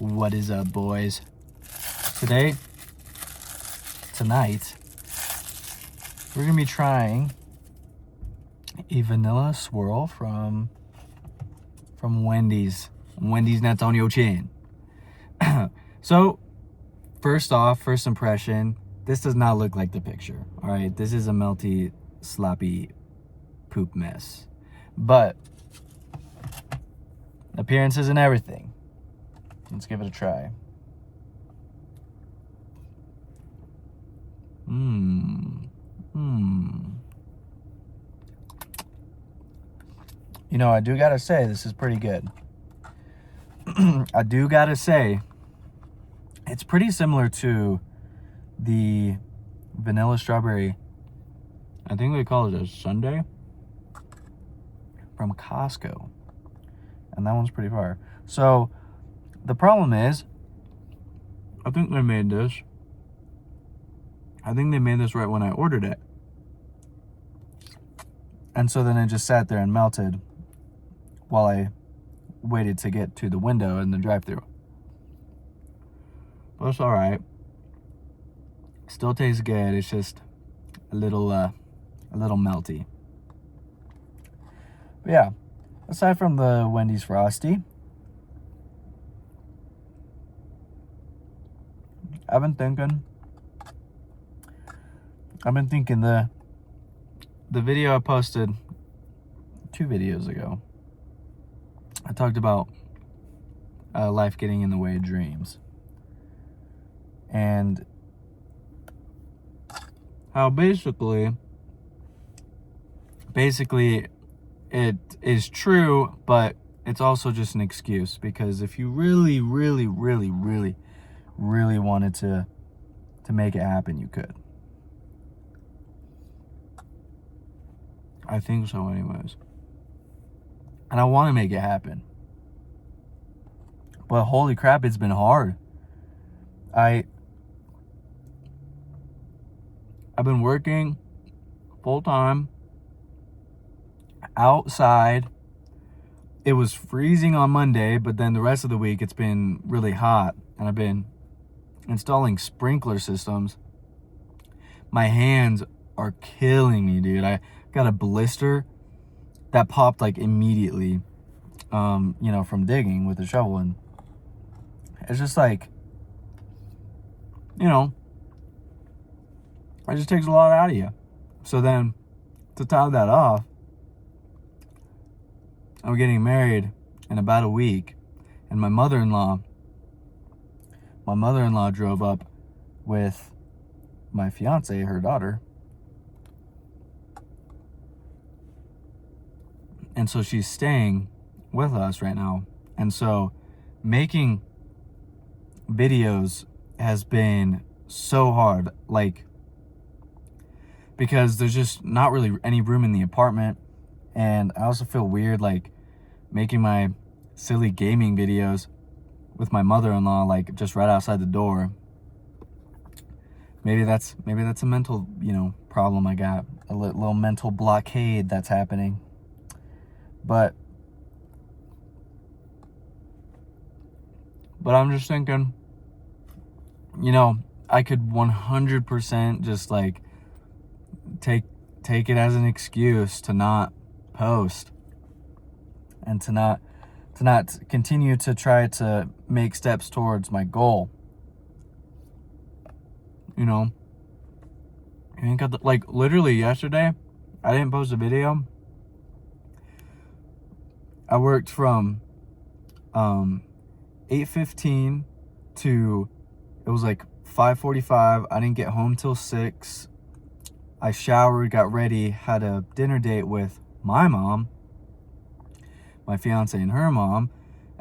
What is up, boys? Tonight, we're gonna be trying a vanilla swirl from Wendy's. Wendy's Natonio Chin. So, first impression, this does not look like the picture. All right, this is a melty, sloppy poop mess. But appearances and everything. Let's give it a try. You know, I do gotta say, this is pretty good. I do gotta say, it's pretty similar to the vanilla strawberry, I think they call it a sundae, from Costco. And that one's pretty fire. So, the problem is, I think they made this right when I ordered it. And so then it just sat there and melted while I waited to get to the window in the drive-thru. But it's all right. Still tastes good. It's just a little melty. But yeah, aside from the Wendy's Frosty, I've been thinking the video I posted 2 videos ago, I talked about life getting in the way of dreams. And how basically it is true, but it's also just an excuse, because if you really wanted to make it happen, you could. I think so anyways. And I want to make it happen. But holy crap, it's been hard. I've been working full time outside. It was freezing on Monday, but then the rest of the week it's been really hot, and I've been installing sprinkler systems. My hands are killing me, dude. I got a blister that popped like immediately, from digging with a shovel. And it's just like, it just takes a lot out of you. So then, to top that off, I'm getting married in about a week, and my mother-in-law drove up with my fiance, her daughter. And so she's staying with us right now. And so making videos has been so hard, because there's just not really any room in the apartment. And I also feel weird, making my silly gaming videos with my mother-in-law, just right outside the door. Maybe that's a mental, problem I got. A little mental blockade that's happening. But I'm just thinking, I could 100% just take it as an excuse to not post, and to not continue to try to make steps towards my goal. I ain't got literally yesterday, I didn't post a video. I worked from 8:15 to, it was 5:45. I didn't get home till 6. I showered, got ready, had a dinner date with my mom, my fiance and her mom.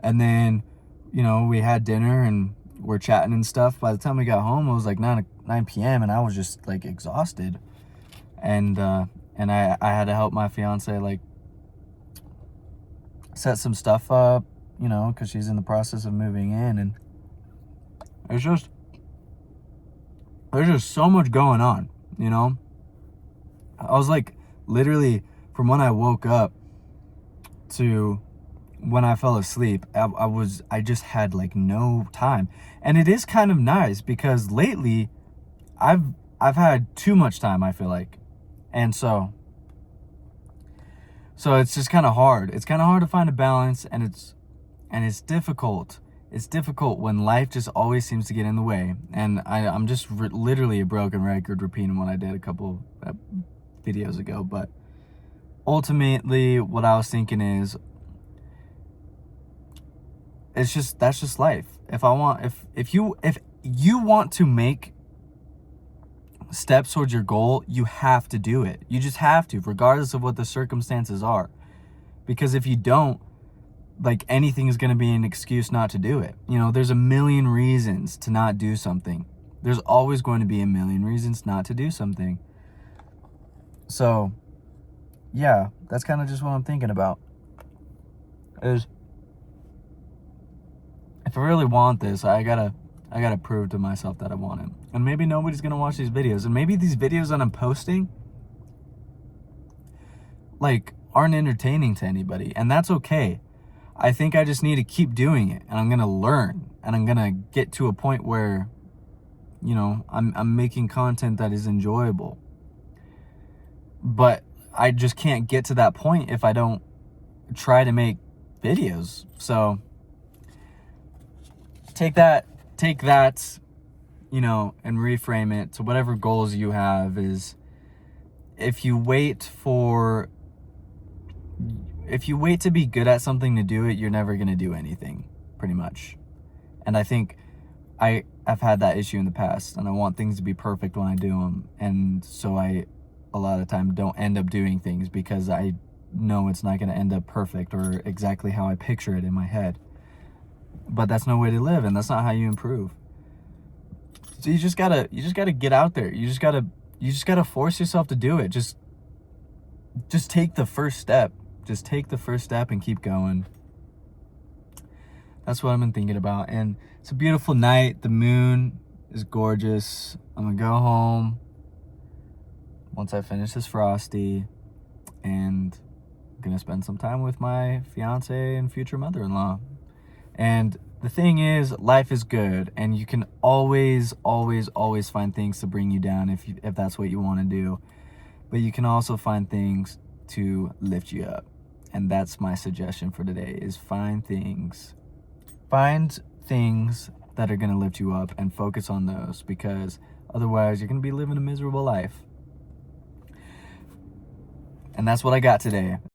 And then, we had dinner and we're chatting and stuff. By the time we got home, it was 9 p.m. and I was just exhausted. And I had to help my fiance set some stuff up, because she's in the process of moving in. And there's just so much going on, I was literally, from when I woke up to when I fell asleep, I just had like no time. And it is kind of nice because lately I've had too much time, I feel like. And so it's just kind of hard. It's kind of hard to find a balance, and it's difficult. It's difficult when life just always seems to get in the way. And I'm just literally a broken record repeating what I did a couple videos ago. But ultimately, what I was thinking is, that's just life. If you want to make steps towards your goal, you have to do it. You just have to, regardless of what the circumstances are. Because if you don't, like, anything is going to be an excuse not to do it. You know, there's a million reasons to not do something. There's always going to be a million reasons not to do something. So, yeah, that's kind of just what I'm thinking about. Is if I really want this, I gotta prove to myself that I want it. And maybe nobody's gonna watch these videos. And maybe these videos that I'm posting, like, aren't entertaining to anybody. And that's okay. I think I just need to keep doing it. And I'm gonna learn. And I'm gonna get to a point where, you know, I'm making content that is enjoyable. But I just can't get to that point if I don't try to make videos. So take that, you know, and reframe it to whatever goals you have. Is if you wait to be good at something to do it, you're never going to do anything, pretty much. And I think I've had that issue in the past, and I want things to be perfect when I do them. And so I, a lot of the time, don't end up doing things because I know it's not going to end up perfect or exactly how I picture it in my head. But that's no way to live, and that's not how you improve. So you just gotta get out there. You just gotta force yourself to do it. Just take the first step. Just take the first step and keep going. That's what I've been thinking about. And it's a beautiful night. The moon is gorgeous. I'm gonna go home once I finish this frosty, and I'm gonna spend some time with my fiance and future mother-in-law. And the thing is, life is good, and you can always find things to bring you down if that's what you want to do. But you can also find things to lift you up. And that's my suggestion for today, is find things that are going to lift you up and focus on those, because otherwise you're going to be living a miserable life. And that's what I got today.